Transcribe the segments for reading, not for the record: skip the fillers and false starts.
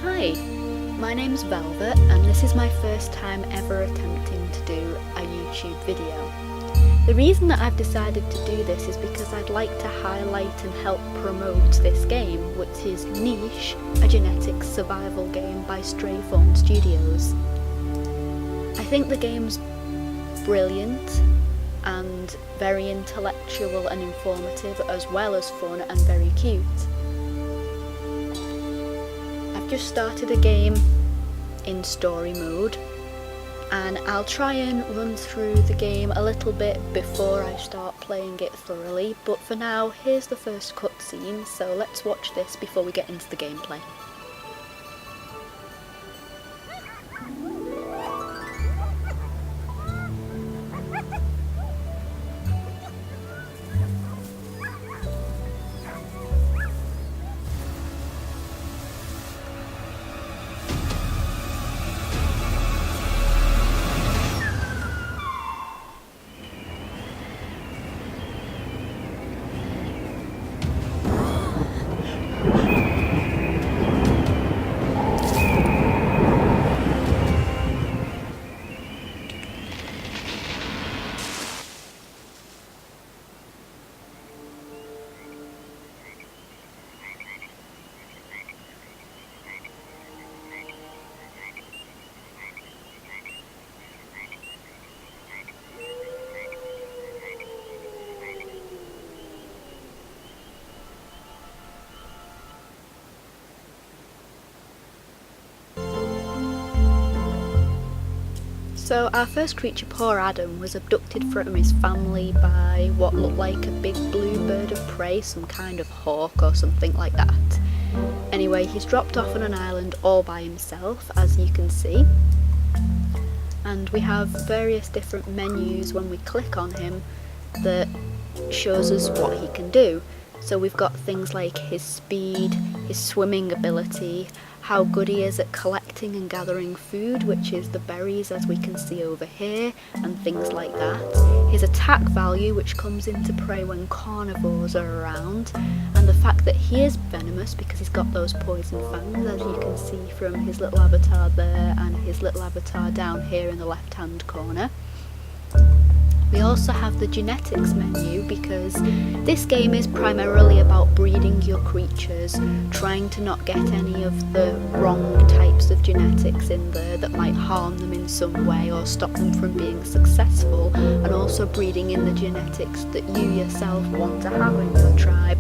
Hi, my name's Velvet and this is my first time ever attempting to do a YouTube video. The reason that I've decided to do this is because I'd like to highlight and help promote this game, which is Niche, a genetics survival game by Straythorn Studios. I think the game's brilliant and very intellectual and informative, as well as fun and very cute. I've just started a game in story mode and I'll try and run through the game a little bit before I start playing it thoroughly, but for now here's the first cutscene, so let's watch this before we get into the gameplay. So our first creature, poor Adam, was abducted from his family by what looked like a big blue bird of prey, some kind of hawk or something like that. Anyway, he's dropped off on an island all by himself, as you can see. And we have various different menus when we click on him that shows us what he can do. So we've got things like his speed, his swimming ability, how good he is at collecting and gathering food, which is the berries as we can see over here, and things like that. His attack value, which comes into play when carnivores are around, and the fact that he is venomous because he's got those poison fangs, as you can see from his little avatar there and his little avatar down here in the left hand corner. We also have the genetics menu because this game is primarily about breeding your creatures, trying to not get any of the wrong types of genetics in there that might harm them in some way or stop them from being successful, and also breeding in the genetics that you yourself want to have in your tribe.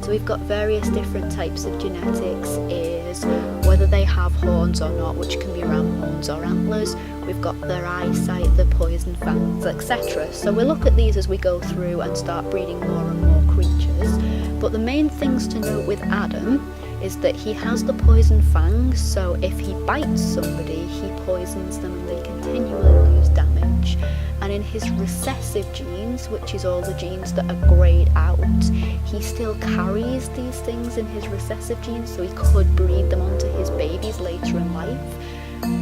So we've got various different types of genetics, ears, whether they have horns or not, which can be ram horns or antlers. We've got their eyesight, their poison fangs, etc. So we'll look at these as we go through and start breeding more and more creatures. But the main things to note with Adam is that he has the poison fangs, so if he bites somebody, he poisons them and they continually lose damage. And in his recessive genes, which is all the genes that are greyed out, he still carries these things in his recessive genes, so he could breed them onto his babies later in life.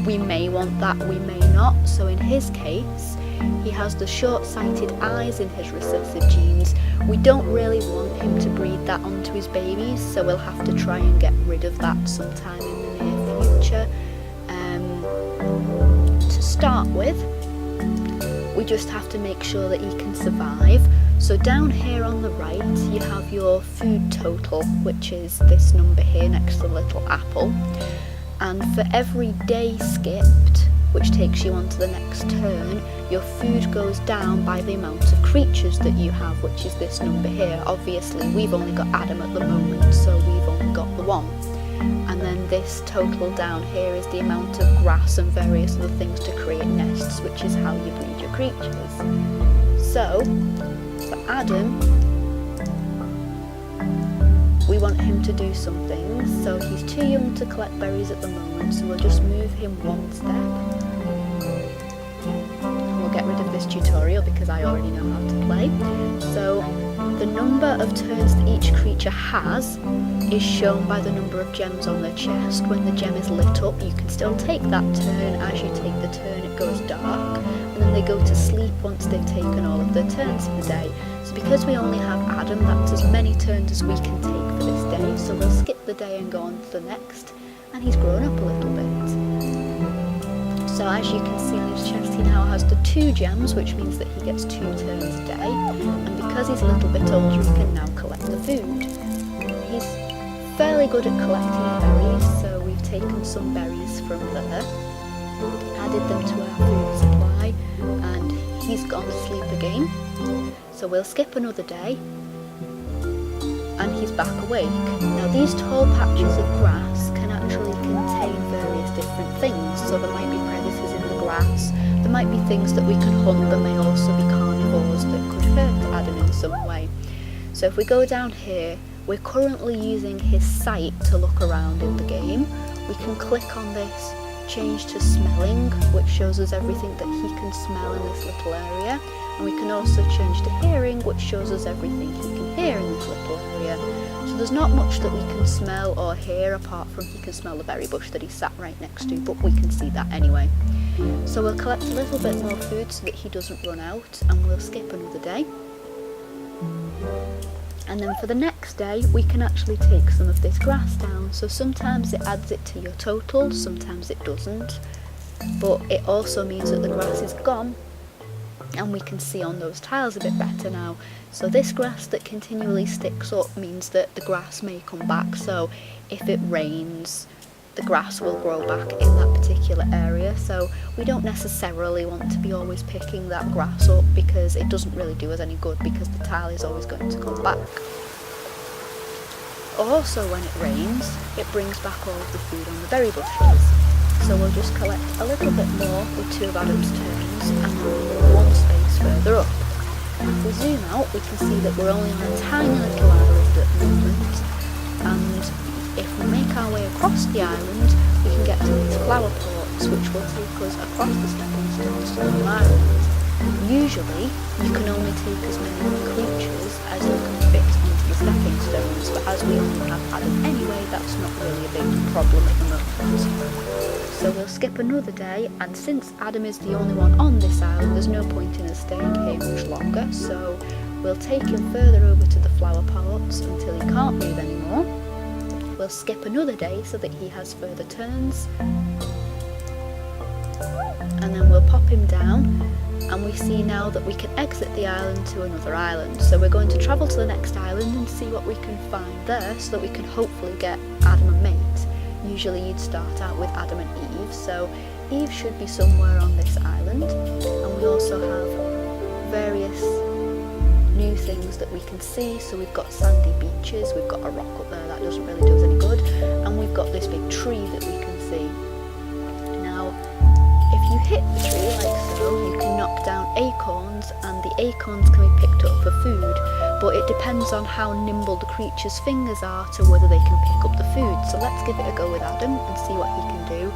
We may want that, we may not, so in his case, he has the short-sighted eyes in his recessive genes. We don't really want him to breed that onto his babies, so we'll have to try and get rid of that sometime in the near future. To start with, we just have to make sure that he can survive. So down here on the right, you have your food total, which is this number here next to the little apple. And for every day skipped, which takes you on to the next turn, your food goes down by the amount of creatures that you have, which is this number here. Obviously, we've only got Adam at the moment, so we've only got the one. And then this total down here is the amount of grass and various other things to create nests, which is how you breed your creatures. So, for Adam, we want him to do some things, so he's too young to collect berries at the moment, so we'll just move him one step. We'll get rid of this tutorial because I already know how to play. So the number of turns that each creature has is shown by the number of gems on their chest. When the gem is lit up, you can still take that turn. As you take the turn, it goes dark, and then they go to sleep once they've taken all of their turns for the day. So because we only have Adam, that's as many turns as we can take for this day, so we'll skip the day and go on to the next. and he's grown up a little bit. So as you can see on his chest, he now has the 2 gems, which means that he gets 2 turns a day, and because he's a little bit older, he can now collect the food. He's fairly good at collecting berries, so we've taken some berries from there, added them to our food supply, and he's gone to sleep again. So we'll skip another day, and he's back awake. Now these tall patches of grass can actually contain various different things, so there might be predators in the grass, there might be things that we can hunt, there may also be carnivores that could hurt Adam in some way. So if we go down here, we're currently using his sight to look around in the game. We can click on this, change to smelling, which shows us everything that he can smell in this little area, and we can also change to hearing, which shows us everything he can hear in this little area. So there's not much that we can smell or hear apart from he can smell the berry bush that he sat right next to, but we can see that anyway. So we'll collect a little bit more food so that he doesn't run out, and we'll skip another day. And then for the next day, we can actually take some of this grass down. So sometimes it adds it to your total, sometimes it doesn't. But it also means that the grass is gone, and we can see on those tiles a bit better now. So this grass that continually sticks up means that the grass may come back. So if it rains, the grass will grow back in that particular area. So we don't necessarily want to be always picking that grass up, because it doesn't really do us any good, because the tile is always going to come back. Also, when it rains, it brings back all of the food on the berry bushes. So we'll just collect a little bit more with 2 of Adam's turns, and then we'll move 1 space further up. If we zoom out, we can see that we're only on a tiny little island at the moment, and if we make our way across the island, we can get to these flower ports, which will take us across the stepping stones to the new island. Usually, you can only take as many creatures as you can fit onto the stepping stones, but as we only have Adam anyway, that's not really a big problem at the moment. So we'll skip another day, and since Adam is the only one on this island, there's no point in us staying here much longer, so we'll take him further over to the flower pots until he can't move anymore. We'll skip another day so that he has further turns, and then we'll pop him down, and we see now that we can exit the island to another island. So we're going to travel to the next island and see what we can find there, so that we can hopefully get Adam a mate. Usually you'd start out with Adam and Eve, so Eve should be somewhere on this island, and we also have various new things that we can see. So we've got sandy beaches, we've got a rock up there that doesn't really do us any good, and we've got this big tree that we can see. Now, if you hit the tree like so, you can knock down acorns, and the acorns can be picked up for food, but it depends on how nimble the creature's fingers are to whether they can pick up the food. So let's give it a go with Adam and see what he can do.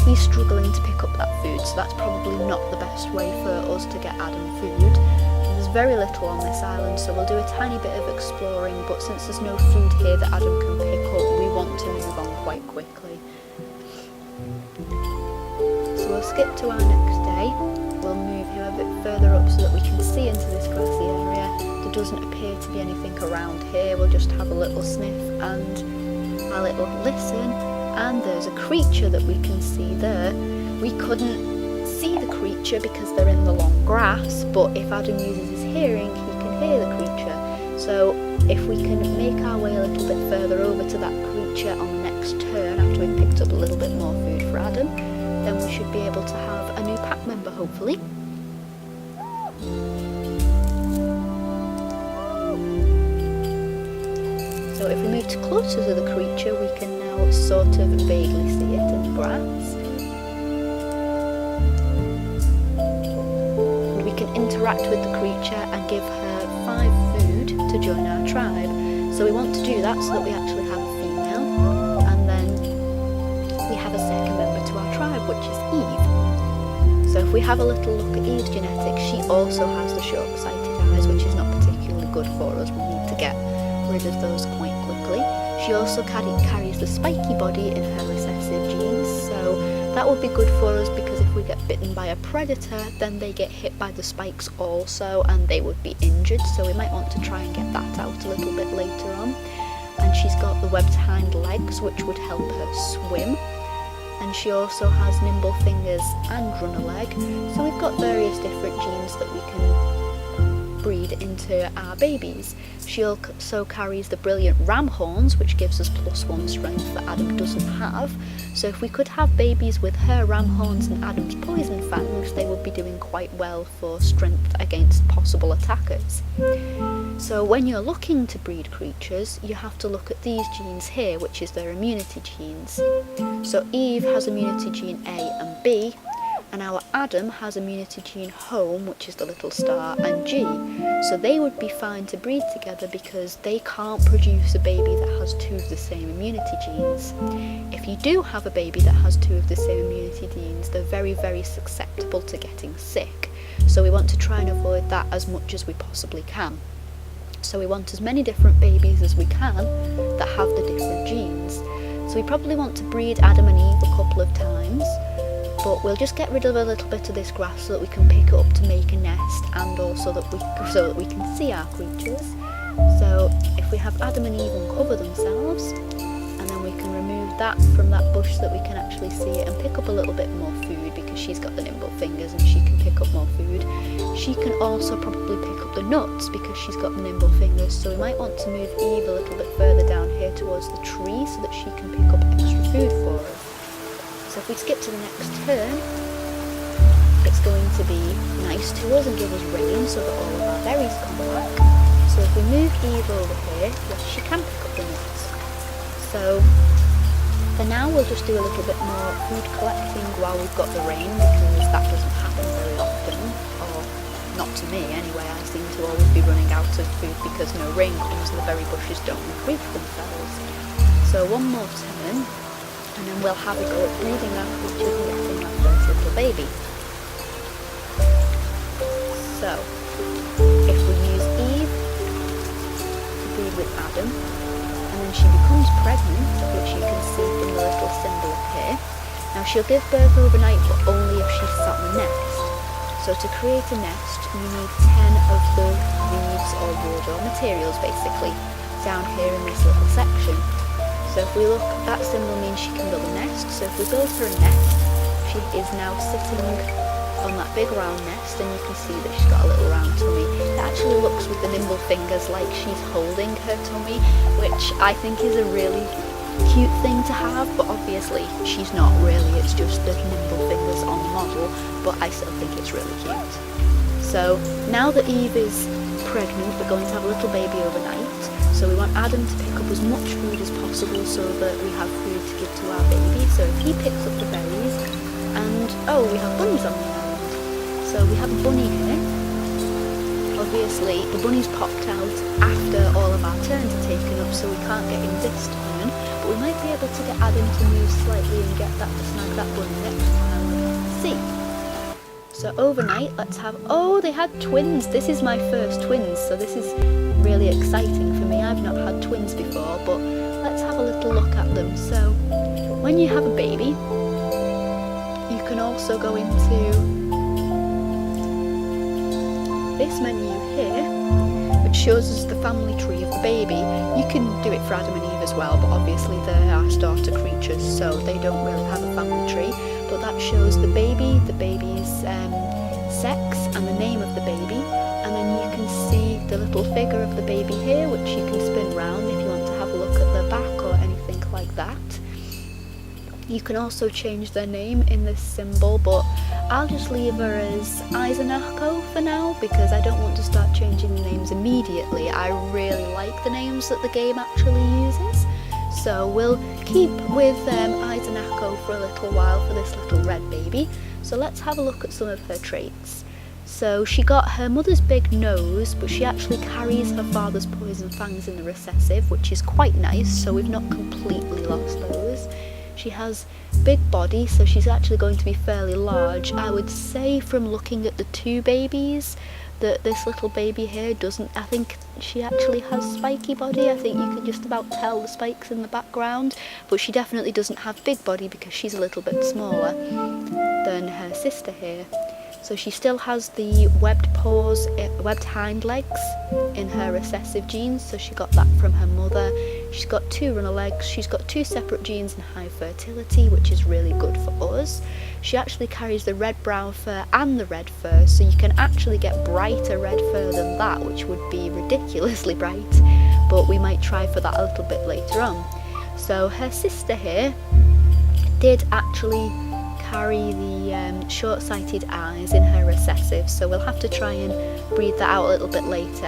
He's struggling to pick up that food, so that's probably not the best way for us to get Adam food. There's very little on this island, so we'll do a tiny bit of exploring, but since there's no food here that Adam can pick up, we want to move on quite quickly. So we'll skip to our next day. We'll move him a bit further up so that we can see into this grassy area. There doesn't appear to be anything around here. We'll just have a little sniff and a little listen, and there's a creature that we can see there. We couldn't see the creature because they're in the long grass, but if Adam uses his hearing, he can hear the creature. So if we can make our way a little bit further over to that creature on the next turn, after we've picked up a little bit more food for Adam, then we should be able to have a new pack member, hopefully. So if we move closer to the creature, we can now sort of vaguely see it in the grass. And we can interact with the creature and give her 5 food to join our tribe. So we want to do that so that we actually have a female, and then we have a second member to our tribe, which is Eve. So if we have a little look at Eve's genetics, she also has the short-sighted eyes, which is not particularly good for us. We need to get rid of those quite quickly. She also carries the spiky body in her recessive genes, so that would be good for us, because if we get bitten by a predator, then they get hit by the spikes also, and they would be injured, so we might want to try and get that out a little bit later on. And she's got the webbed hind legs, which would help her swim. And she also has nimble fingers and runner leg. So we've got various different genes that we can breed into our babies. She also carries the brilliant ram horns, which gives us +1 strength that Adam doesn't have. So if we could have babies with her ram horns and Adam's poison fangs, they would be doing quite well for strength against possible attackers. So when you're looking to breed creatures, you have to look at these genes here, which is their immunity genes. So Eve has immunity gene A and B, and our Adam has immunity gene home, which is the little star, and G. So they would be fine to breed together because they can't produce a baby that has 2 of the same immunity genes. If you do have a baby that has 2 of the same immunity genes, they're very, very susceptible to getting sick. So we want to try and avoid that as much as we possibly can. So we want as many different babies as we can that have the different genes. So we probably want to breed Adam and Eve a couple of times, but we'll just get rid of a little bit of this grass so that we can pick it up to make a nest, and also so that we can see our creatures. So if we have Adam and Eve uncover themselves, and then we can remove that from that bush so that we can actually see it and pick up a little bit more food, because she's got the nimble fingers and she can pick up more food. She can also probably pick up the nuts because she's got the nimble fingers, so we might want to move Eve a little bit further down here towards the tree so that she can pick up extra food for us. So if we skip to the next turn, it's going to be nice to us and give us rain so that all of our berries come back. So if we move Eve over here, yes, she can pick up the nuts. So for now we'll just do a little bit more food collecting while we've got the rain, because that doesn't happen very often, or not to me anyway. I seem to always be running out of food because no rain comes and the berry bushes don't recruit themselves. So one more turn, and then we'll have a go at breeding our creatures and getting our first little baby. So if we use Eve to breed with Adam, and then she becomes pregnant, which you can see from the little symbol up here. Now she'll give birth overnight, but only if she's sat in the nest. So to create a nest, you need 10 of the leaves or wood or materials basically down here in this little section. So if we look, that symbol means she can build a nest. So if we build her a nest, she is now sitting on that big round nest, and you can see that she's got a little round tummy. It actually looks with the nimble fingers like she's holding her tummy, which I think is a really cute thing to have, but obviously she's not really, it's just the nimble fingers on the model, but I still think it's really cute. So now that Eve is pregnant, we're going to have a little baby overnight. So we want Adam to pick up as much food as possible so that we have food to give to our baby. So if he picks up the berries, and oh, we have bunnies on the island. So we have a bunny here. Obviously the bunny's popped out after all of our turns are taken up, so we can't get in this turn, but we might be able to get Adam to move slightly and get that to snag that bunny next time. See. So overnight, let's have, oh, they had twins. This is my first twins, so this is really exciting for me. I've not had twins before, but let's have a little look at them. So when you have a baby, you can also go into this menu here, which shows us the family tree of the baby. You can do it for Adam and Eve as well, but obviously they are starter creatures, so they don't really have a family tree. But that shows the baby's sex and the name of the baby, and then you can see the little figure of the baby here, which you can spin round if you want to have a look at their back or anything like that. You can also change their name in this symbol, but I'll just leave her as Eisenachko for now, because I don't want to start changing the names immediately. I really like the names that the game actually uses. So we'll keep with Eisenachko for a little while for this little red baby. So let's have a look at some of her traits. So she got her mother's big nose, but she actually carries her father's poison fangs in the recessive, which is quite nice, so we've not completely lost those. She has big body, so she's actually going to be fairly large. I would say from looking at the two babies that this little baby here doesn't, I think she actually has spiky body. I think you can just about tell the spikes in the background, but she definitely doesn't have big body because she's a little bit smaller than her sister here. So she still has the webbed paws, webbed hind legs in her recessive genes, so she got that from her mother. She's got 2 runner legs, she's got 2 separate genes in high fertility, which is really good for us. She actually carries the red brown fur and the red fur, so you can actually get brighter red fur than that, which would be ridiculously bright, but we might try for that a little bit later on. So her sister here did actually carry the short-sighted eyes in her recessive, so we'll have to try and breed that out a little bit later.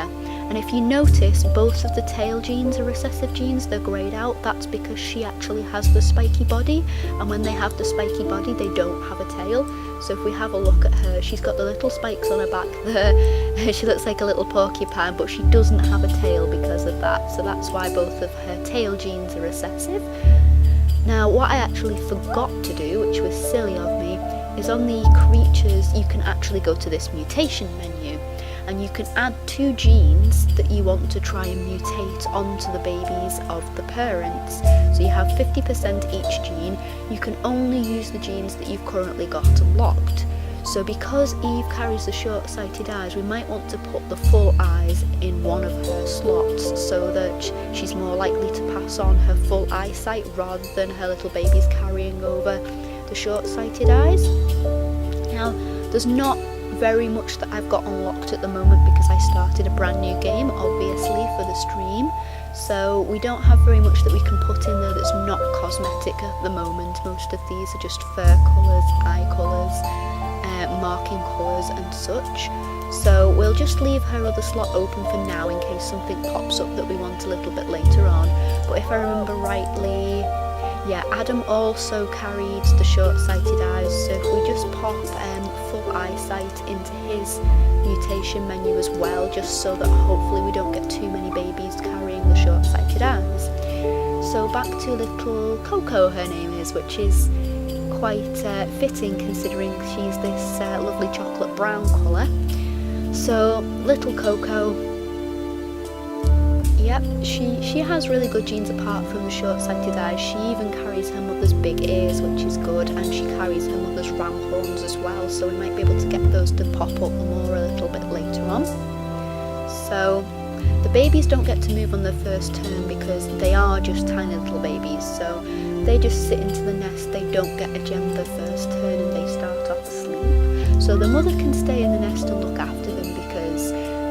And if you notice, both of the tail genes are recessive genes, they're greyed out. That's because she actually has the spiky body, and when they have the spiky body they don't have a tail. So if we have a look at her, she's got the little spikes on her back there. She looks like a little porcupine, but she doesn't have a tail because of that, so that's why both of her tail genes are recessive. Now what I actually forgot to do, which was silly of me, is on the creatures you can actually go to this mutation menu, and you can add 2 genes that you want to try and mutate onto the babies of the parents. So you have 50% each gene. You can only use the genes that you've currently got unlocked. So because Eve carries the short-sighted eyes, we might want to put the full eyes in one of her slots so that she's more likely to pass on her full eyesight rather than her little babies carrying over the short-sighted eyes. Now, there's not very much that I've got unlocked at the moment because I started a brand new game, obviously, for the stream. So we don't have very much that we can put in there that's not cosmetic at the moment. Most of these are just fur colours, eye colours, marking colours and such. So we'll just leave her other slot open for now in case something pops up that we want a little bit later on. But if I remember rightly, yeah, Adam also carried the short-sighted eyes, so if we just pop full eyesight into his mutation menu as well, just so that hopefully we don't get too many babies carrying the short-sighted eyes. So back to little Coco, her name is, which is quite fitting considering she's this lovely chocolate brown colour. So little Coco, yep, she has really good genes apart from the short-sighted eyes. She even carries her mother's big ears, which is good, and she carries her mother's ram horns as well, so we might be able to get those to pop up more a little bit later on. So the babies don't get to move on their first turn because they are just tiny little babies, so they just sit into the nest, they don't get a gem their first turn and they start off asleep. So the mother can stay in the nest and look after them because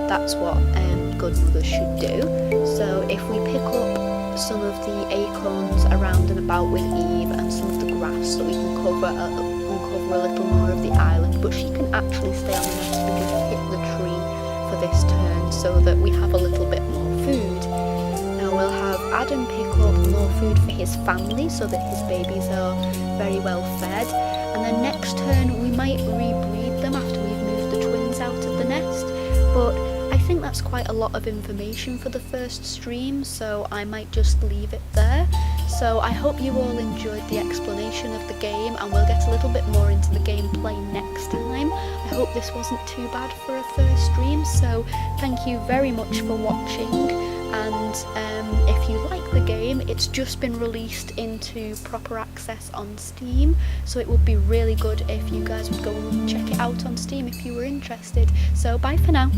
that's what good mothers should do. So if we pick up some of the acorns around and about with Eve and some of the grass so we can uncover a little more of the island, but she can actually stay on the nest because we hit the tree for this turn so that we have a little bit more food. Now we'll have Adam pick up more food for his family so that his babies are very well fed, and then next turn we might rebreed them after we've moved the twins out of the nest, but I think that's quite a lot of information for the first stream, so I might just leave it there. So I hope you all enjoyed the explanation of the game, and we'll get a little bit more into the gameplay next time. I hope this wasn't too bad for a first stream, so thank you very much for watching, and if you like the game, it's just been released into proper access on Steam, so it would be really good if you guys would go and check it out on Steam if you were interested. So bye for now.